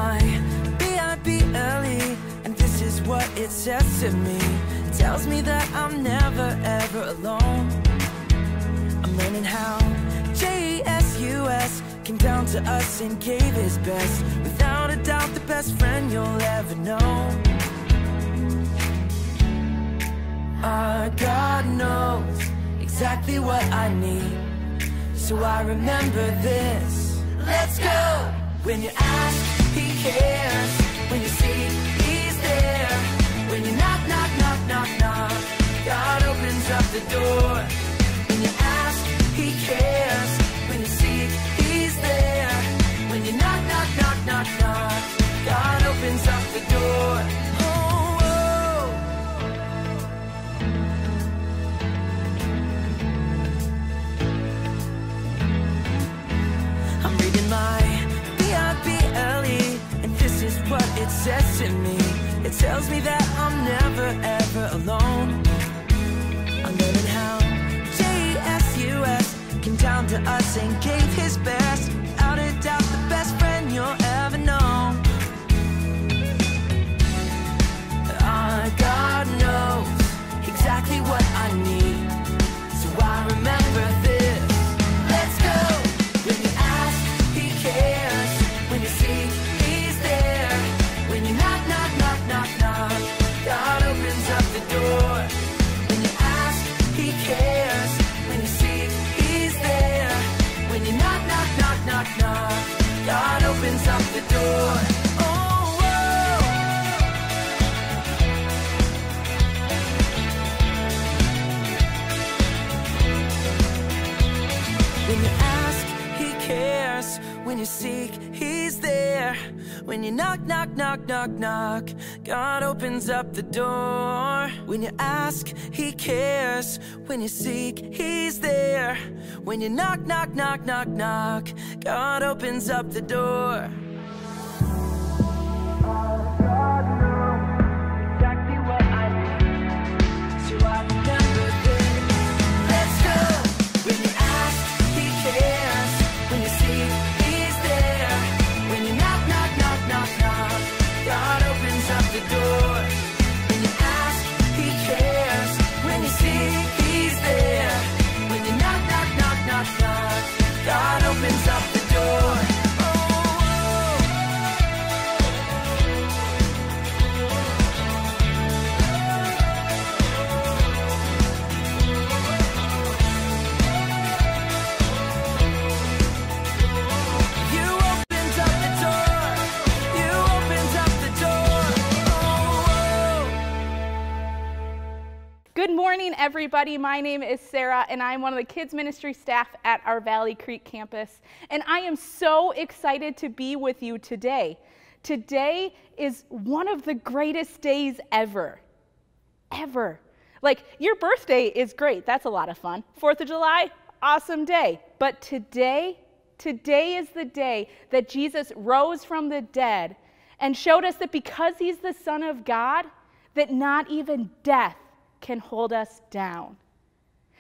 my B.I.B. early, and this is what it says to me. It tells me that I'm never ever alone. I'm learning how Jesus came down to us and gave his best. Without a doubt, the best friend you'll ever know. Our God knows exactly what I need, so I remember this. Let's go! When you ask, he cares. When you seek, he's there. When you knock, knock, knock, knock, knock, God opens up the door. When you ask, he cares. When you seek, he's there. When you knock, knock, knock, knock, knock, God opens up the door. Oh, oh. I'm reading my B.I.B. early, and this is what it says to me. It tells me that I'm never ever alone. I'm learning how Jesus came down to us and gave his best. Without a doubt, the best friend you'll ever know. Our God knows exactly what I need, so I remember this. Let's go! When you ask, he cares. When you seek, he's there. When you knock, knock, knock, knock, knock, God opens up the door. When you ask, he cares. When you seek, he's there. When you knock, knock, knock, knock, knock, God opens up the door. Oh, whoa. When you ask, he cares. When you seek, he's there. When you knock, knock, knock, knock, knock, God opens up the door. When you ask, he cares. When you seek, he's there. When you knock, knock, knock, knock, knock, God opens up the door. God knows exactly what I need, so I remember this. Let's go! When you ask, he cares. When you seek, he's there. When you knock, knock, knock, knock, knock, God opens up the door. When you ask, he cares. When you seek, he's there. When you knock, knock, knock, knock, knock, God opens up the door. Oh, you opened up the door. You opened up the door. Oh. Good morning, everybody. My name is Sarah, and I'm one of the kids ministry staff at our Valley Creek campus. And I am so excited to be with you today. Today is one of the greatest days ever. Ever. Like, your birthday is great. That's a lot of fun. 4th of July, awesome day. But today is the day that Jesus rose from the dead and showed us that because he's the Son of God, that not even death can hold us down.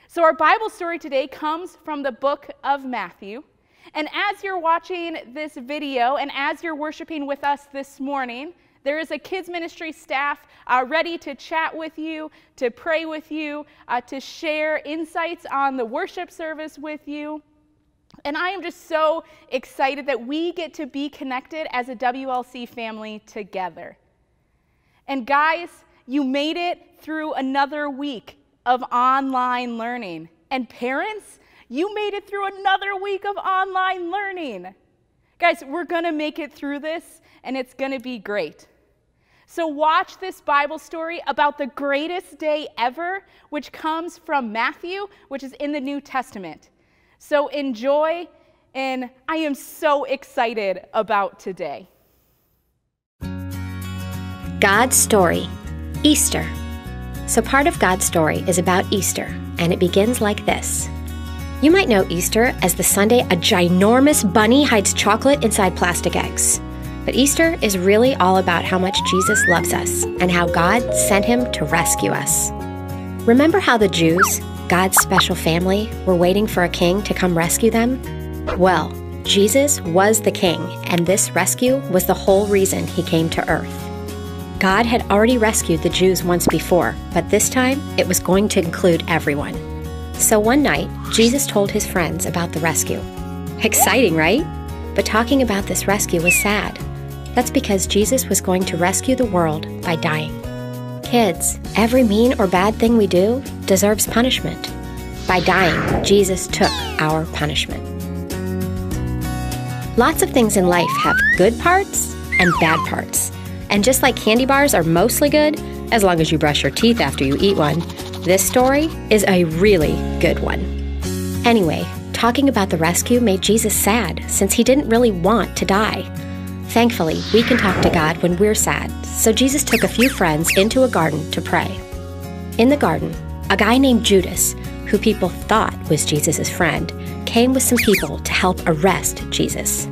So our Bible story today comes from the book of Matthew. And as you're watching this video and as you're worshiping with us this morning, there is a kids ministry staff ready to chat with you, to pray with you, to share insights on the worship service with you. And I am just so excited that we get to be connected as a WLC family together. And guys, you made it through another week of online learning. And parents, you made it through another week of online learning. Guys, we're going to make it through this, and it's going to be great. So watch this Bible story about the greatest day ever, which comes from Matthew, which is in the New Testament. So enjoy, and I am so excited about today. God's story, Easter. So part of God's story is about Easter, and it begins like this. You might know Easter as the Sunday a ginormous bunny hides chocolate inside plastic eggs. But Easter is really all about how much Jesus loves us and how God sent him to rescue us. Remember how the Jews, God's special family, were waiting for a king to come rescue them? Well, Jesus was the king, and this rescue was the whole reason he came to earth. God had already rescued the Jews once before, but this time it was going to include everyone. So one night, Jesus told his friends about the rescue. Exciting, right? But talking about this rescue was sad. That's because Jesus was going to rescue the world by dying. Kids, every mean or bad thing we do deserves punishment. By dying, Jesus took our punishment. Lots of things in life have good parts and bad parts. And just like candy bars are mostly good, as long as you brush your teeth after you eat one, this story is a really good one. Anyway, talking about the rescue made Jesus sad since he didn't really want to die. Thankfully, we can talk to God when we're sad, so Jesus took a few friends into a garden to pray. In the garden, a guy named Judas, who people thought was Jesus' friend, came with some people to help arrest Jesus.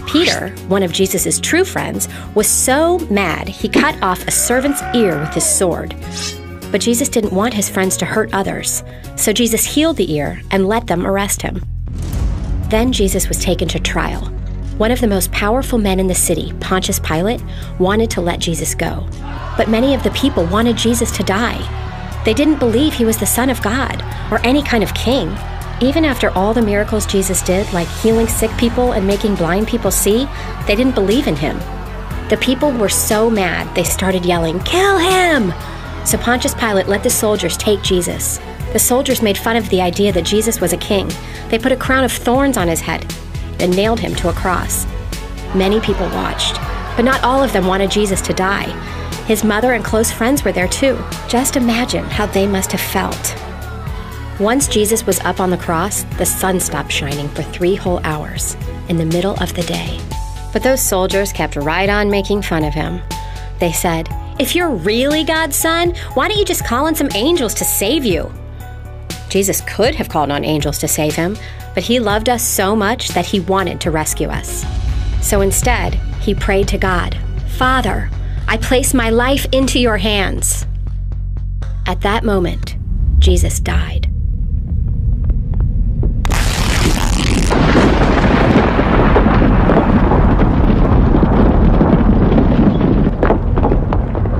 Peter, one of Jesus' true friends, was so mad he cut off a servant's ear with his sword. But Jesus didn't want his friends to hurt others, so Jesus healed the ear and let them arrest him. Then Jesus was taken to trial. One of the most powerful men in the city, Pontius Pilate, wanted to let Jesus go. But many of the people wanted Jesus to die. They didn't believe he was the Son of God or any kind of king. Even after all the miracles Jesus did, like healing sick people and making blind people see, they didn't believe in him. The people were so mad, they started yelling, "Kill him!" So Pontius Pilate let the soldiers take Jesus. The soldiers made fun of the idea that Jesus was a king. They put a crown of thorns on his head and nailed him to a cross. Many people watched, but not all of them wanted Jesus to die. His mother and close friends were there too. Just imagine how they must have felt. Once Jesus was up on the cross, the sun stopped shining for 3 whole hours in the middle of the day. But those soldiers kept right on making fun of him. They said, "If you're really God's son, why don't you just call on some angels to save you?" Jesus could have called on angels to save him, but he loved us so much that he wanted to rescue us. So instead, he prayed to God, "Father, I place my life into your hands." At that moment, Jesus died.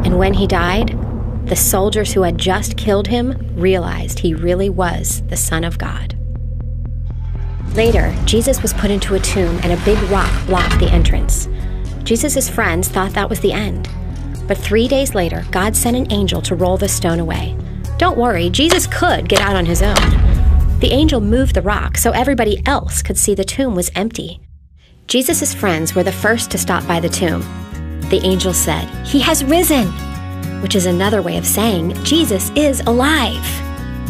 And when he died, the soldiers who had just killed him realized he really was the Son of God. Later, Jesus was put into a tomb and a big rock blocked the entrance. Jesus' friends thought that was the end. But 3 days later, God sent an angel to roll the stone away. Don't worry, Jesus could get out on his own. The angel moved the rock so everybody else could see the tomb was empty. Jesus' friends were the first to stop by the tomb. The angel said, "He has risen," which is another way of saying Jesus is alive.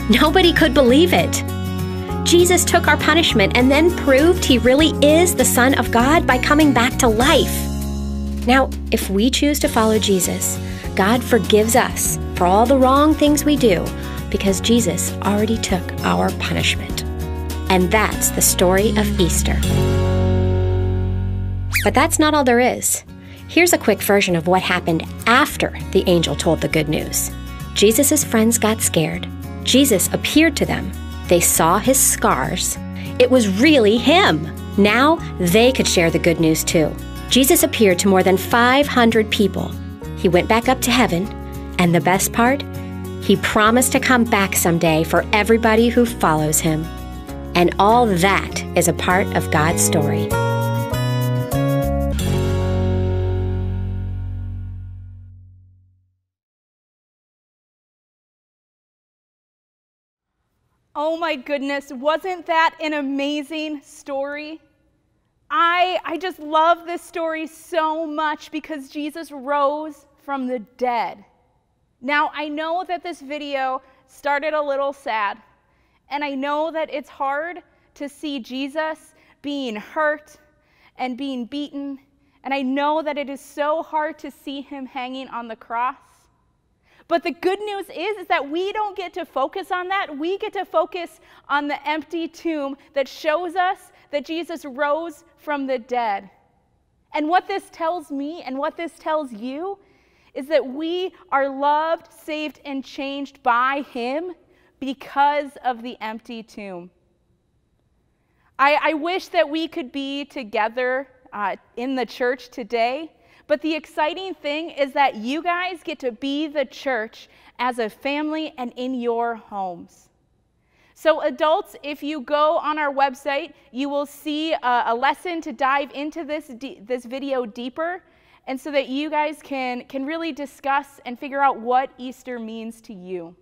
Nobody could believe it. Jesus took our punishment and then proved he really is the Son of God by coming back to life. Now, if we choose to follow Jesus, God forgives us for all the wrong things we do because Jesus already took our punishment. And that's the story of Easter. But that's not all there is. Here's a quick version of what happened after the angel told the good news. Jesus' friends got scared. Jesus appeared to them. They saw his scars. It was really him. Now they could share the good news too. Jesus appeared to more than 500 people. He went back up to heaven, and the best part, he promised to come back someday for everybody who follows him. And all that is a part of God's story. Oh my goodness, wasn't that an amazing story? I just love this story so much because Jesus rose from the dead. Now, I know that this video started a little sad, and I know that it's hard to see Jesus being hurt and being beaten, and I know that it is so hard to see him hanging on the cross. But the good news is that we don't get to focus on that. We get to focus on the empty tomb that shows us that Jesus rose from the dead. And what this tells me and what this tells you is that we are loved, saved, and changed by him because of the empty tomb. I wish that we could be together in the church today, but the exciting thing is that you guys get to be the church as a family and in your homes. So adults, if you go on our website, you will see a lesson to dive into this video deeper, and so that you guys can really discuss and figure out what Easter means to you.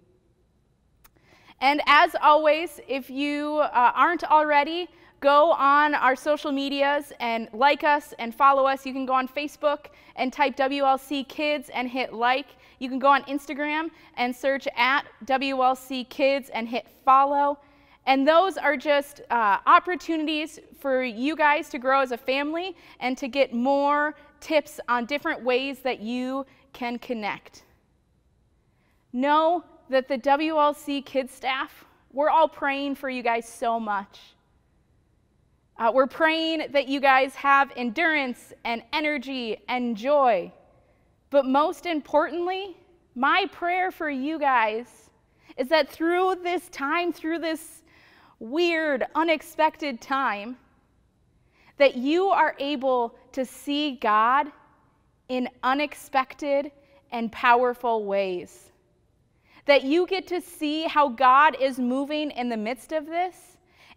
And as always, if you aren't already, go on our social medias and like us and follow us. You can go on Facebook and type WLC Kids and hit like. You can go on Instagram and search at WLC Kids and hit follow. And those are just opportunities for you guys to grow as a family and to get more tips on different ways that you can connect. Know that the WLC Kids staff, we're all praying for you guys so much. We're praying that you guys have endurance and energy and joy. But most importantly, my prayer for you guys is that through this time, through this weird, unexpected time, that you are able to see God in unexpected and powerful ways. That you get to see how God is moving in the midst of this.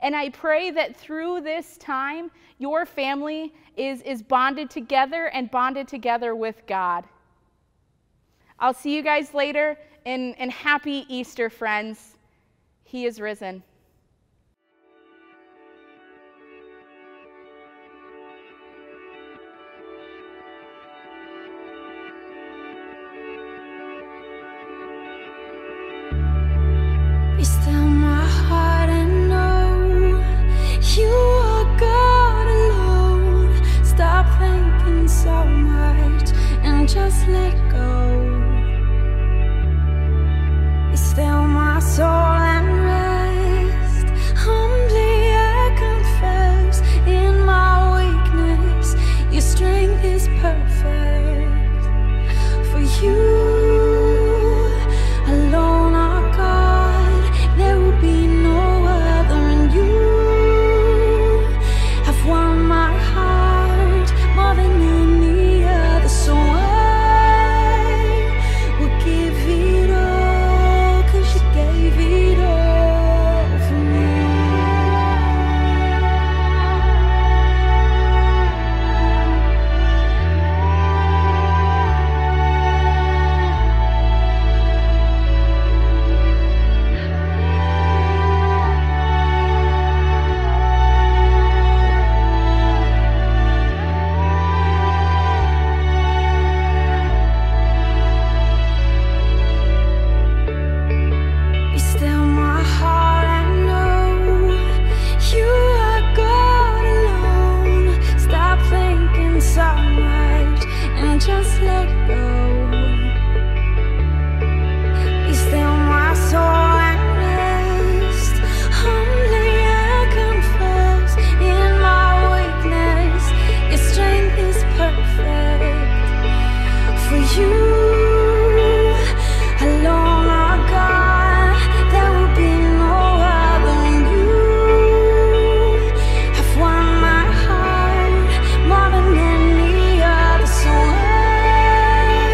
And I pray that through this time, your family is bonded together and bonded together with God. I'll see you guys later, and happy Easter, friends. He is risen. Be still my heart and know you are God alone. Stop thinking so much and just let go. Be still my soul and rest. Humbly I confess in my weakness, your strength is perfect. For you alone are God, there will be no other, and you have won my heart more than any other. So I will give it all, 'cause you gave it all for me. Be still my heart and know you are God alone. Stop thinking so much and just let go. Be still my soul and rest. Humbly I confess in my weakness, your strength is perfect. For you alone are God, there will be no other, and you have won my heart more than any other. So I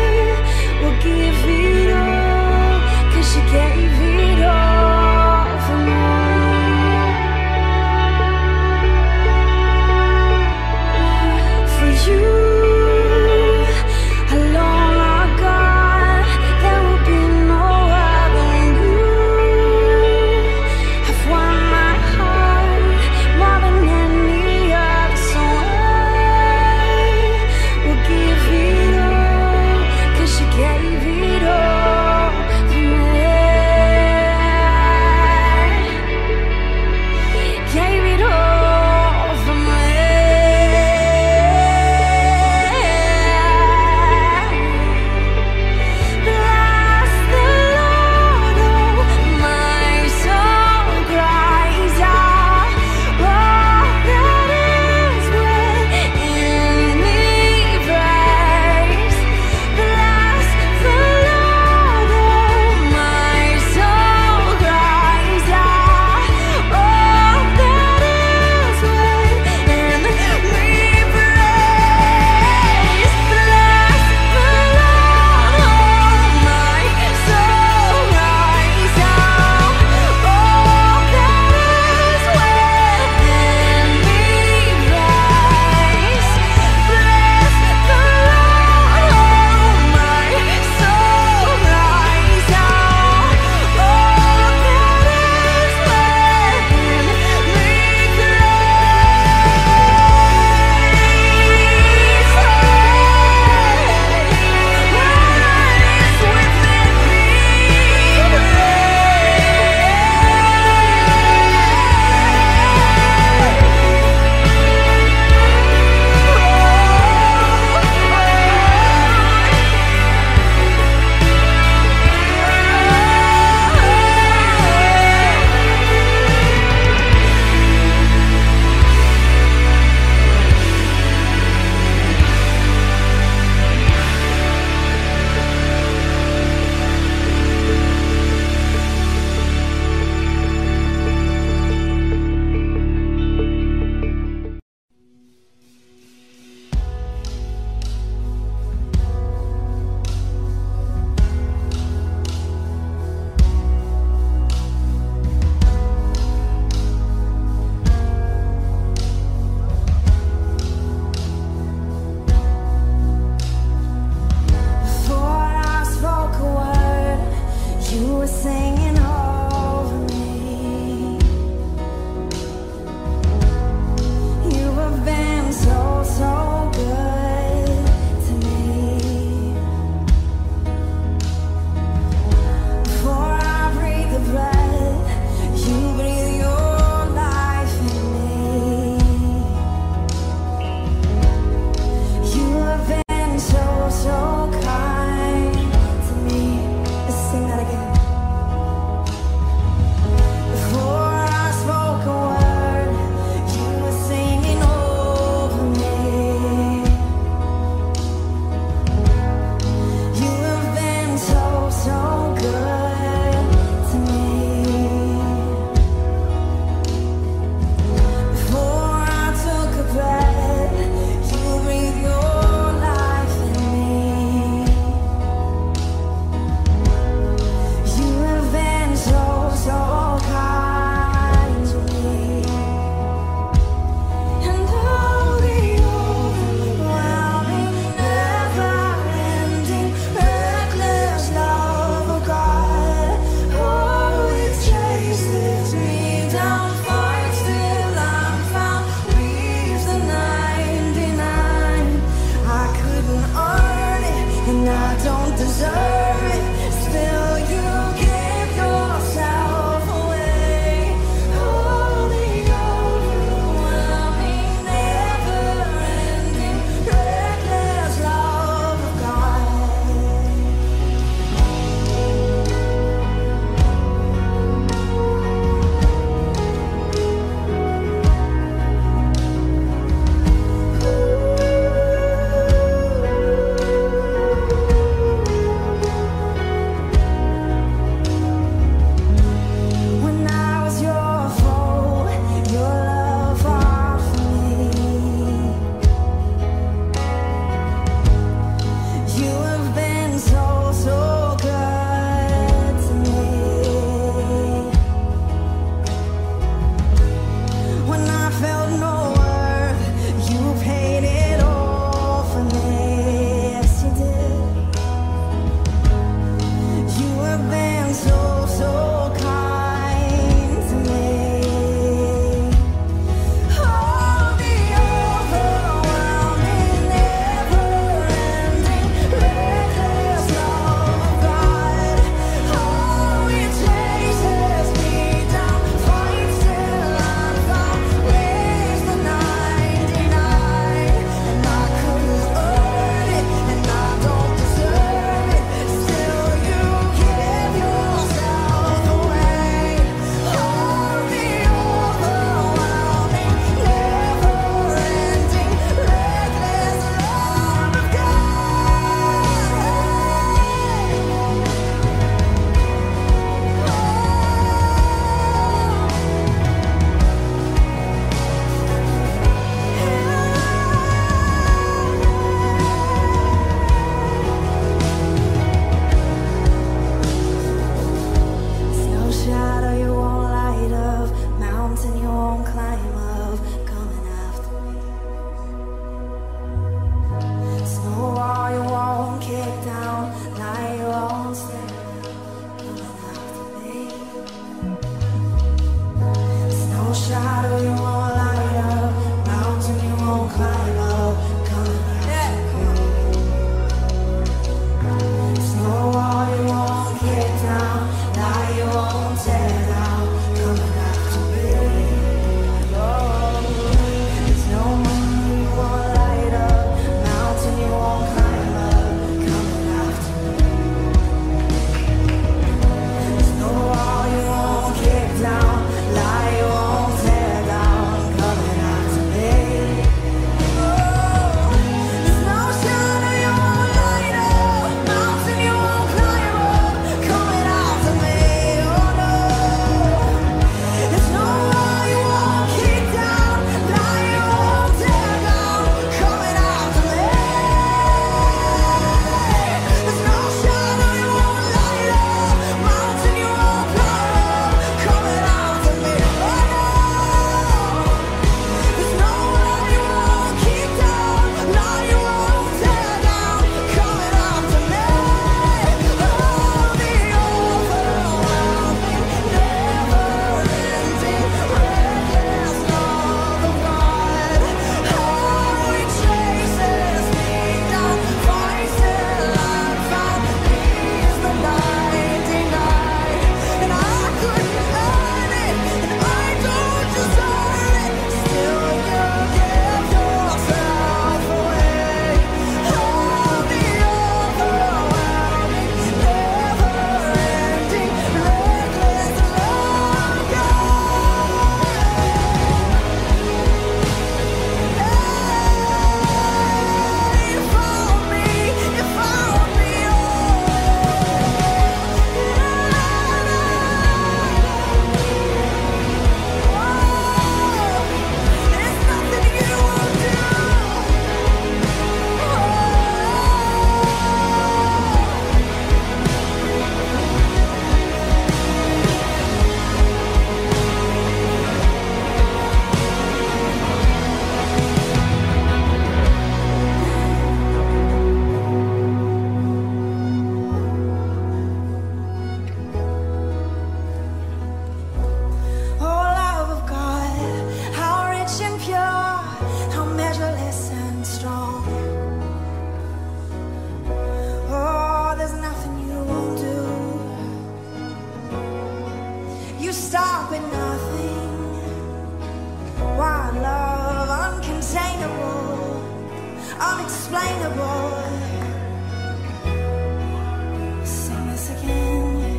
don't deserve it. Still you give yourself away. Oh, the overwhelming, never-ending, reckless love of God. When I was your foe, your love fought for me. You have been so, so good to me. When I felt no worth, you paid it all for me. Yes, you did. You have been so, so kind to me. Oh, the overwhelming, never-ending, stop at nothing. Why love uncontainable, unexplainable. Sing this again.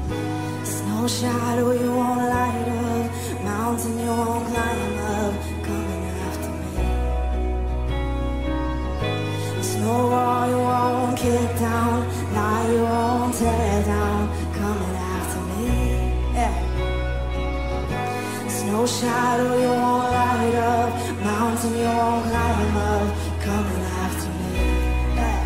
There's no shadow you won't light up, mountain you won't climb up, coming after me. There's no wall you won't kick down, lie you won't tear down, coming after me. Yeah. There's no shadow you won't light up, mountain you won't climb up, coming after me. Yeah.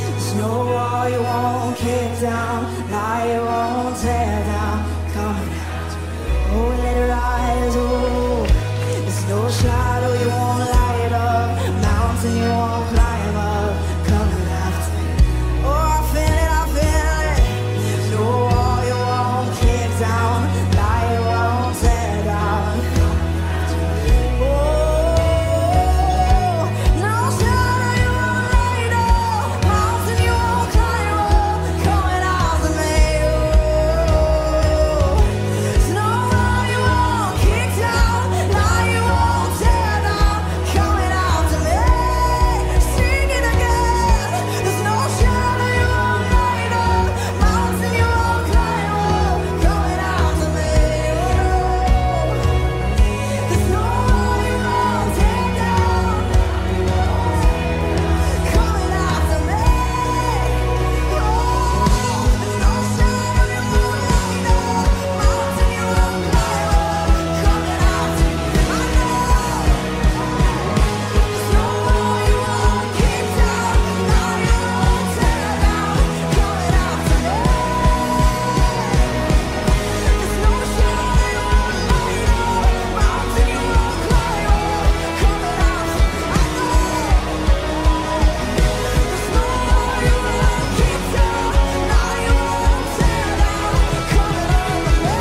There's no wall you won't kick down, lie you won't tear down, coming after me. Oh, let it rise, oh. There's no shadow you won't light up, mountain you won't climb up, coming after me. Oh, I feel it, I feel it. There's no wall you won't kick down, lie you won't tear down. Oh, no shadow you won't light up, mountain you won't climb up, coming after me. Oh, there's no wall you won't kick down, lie you won't tear down, coming after me. Sing it again. There's no shadow you won't light up, mountain you won't climb up, coming after me. There's no wall you won't tear down, coming after me. There's no shadow you won't light up, mountain you won't climb up, coming after me. I know. There's no wall you won't kick down, lie you won't tear down, coming after me. There's no shadow you won't light up, mountain you won't climb up, coming after me. I know. There's no wall you won't kick down, lie you won't tear down, coming after me.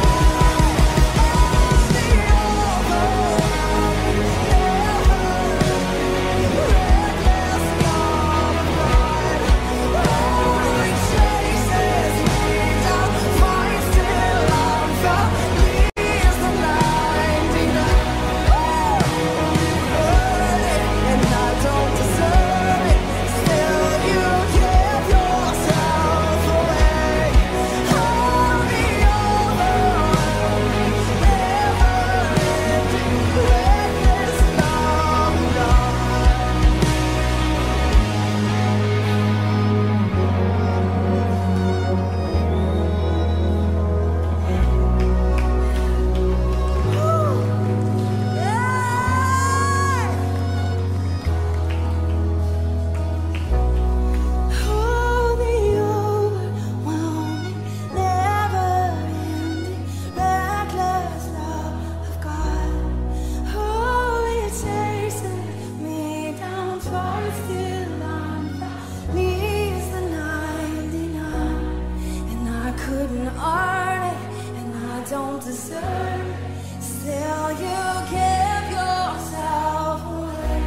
Couldn't earn it, and I don't deserve it. Still, you give yourself away.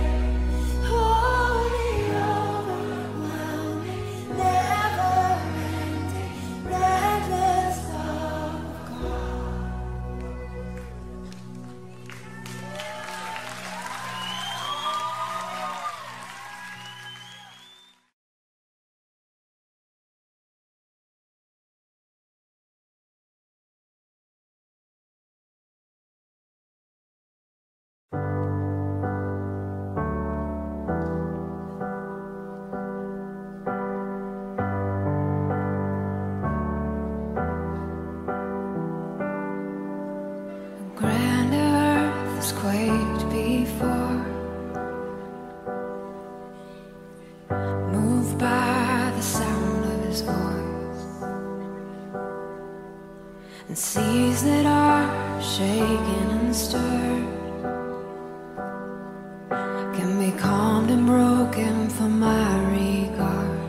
Oh, the overwhelming, never-ending, reckless love of God. Grand earth has quaked before, moved by the sound of his voice, and seas that are shaken and stirred can be calmed and broken for my regard.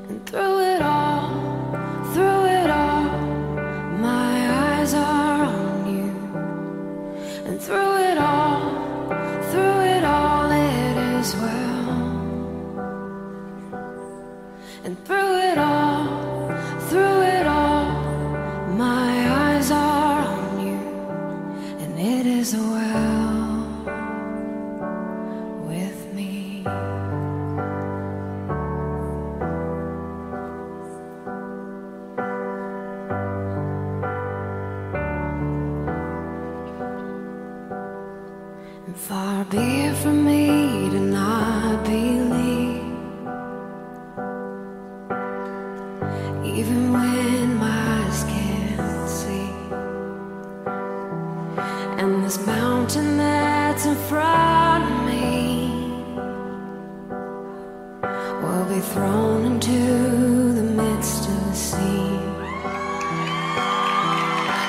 And through it all, my eyes are on you. And through it all, it is well. And through it all, be thrown into the midst of the sea.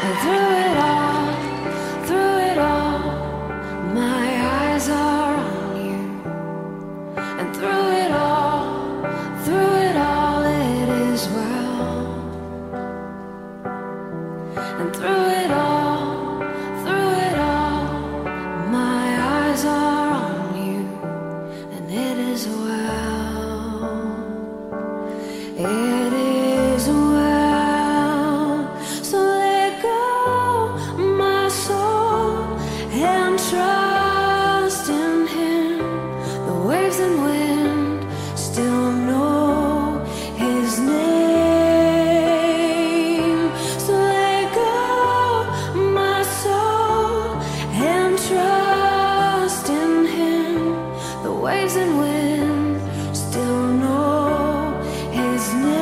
And through it all, my eyes are on you. And through it all, it is well. And through it all, my eyes are on you, and it is well. It is well. So let go, my soul, and trust in Him. The waves and wind still know His name. So let go, my soul, and trust in Him. The waves and wind still know His name.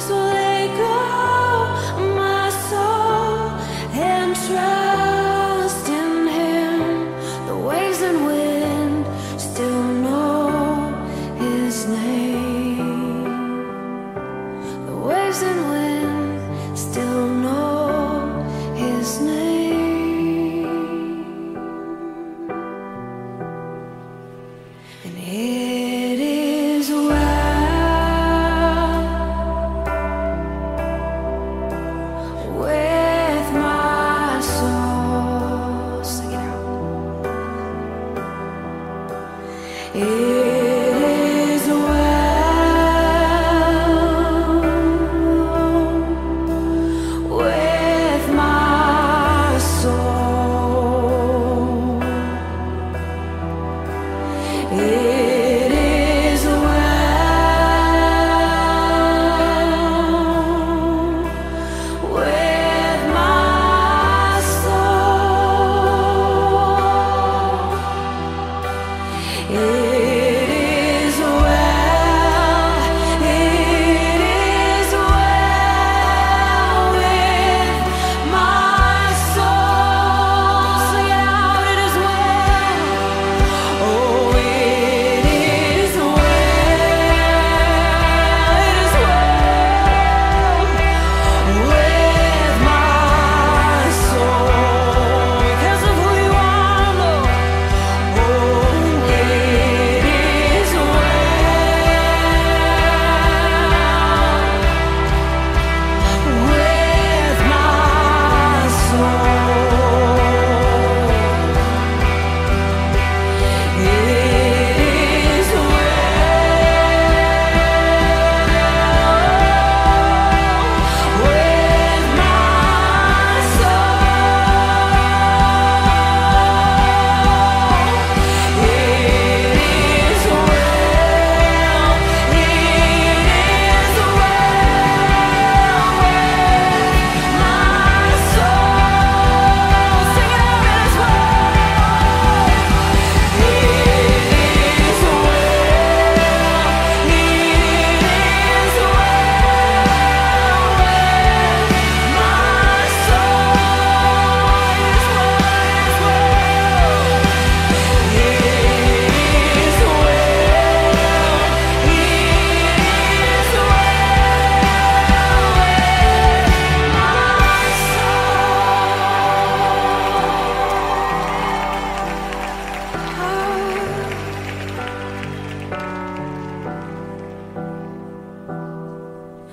So let go, my soul, and trust in Him. The waves and wind still know His name. The waves and wind still know His name. And it is well with my soul. Sing it out. It is well with my soul. It is well with my soul. It is well. It is well with my soul. Sing it out. It is well. Oh, it is well. It is well with my soul. Because of who you are, Lord. Oh, it is well with my soul. It is well with my soul. It is well.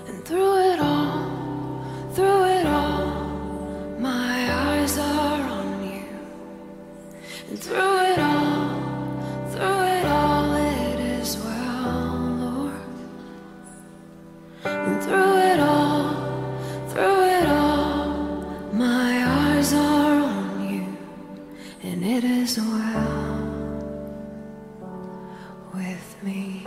And through it all, my eyes are on you. And through it all, it is well, Lord. And through it all, my eyes are on you, and it is well with me.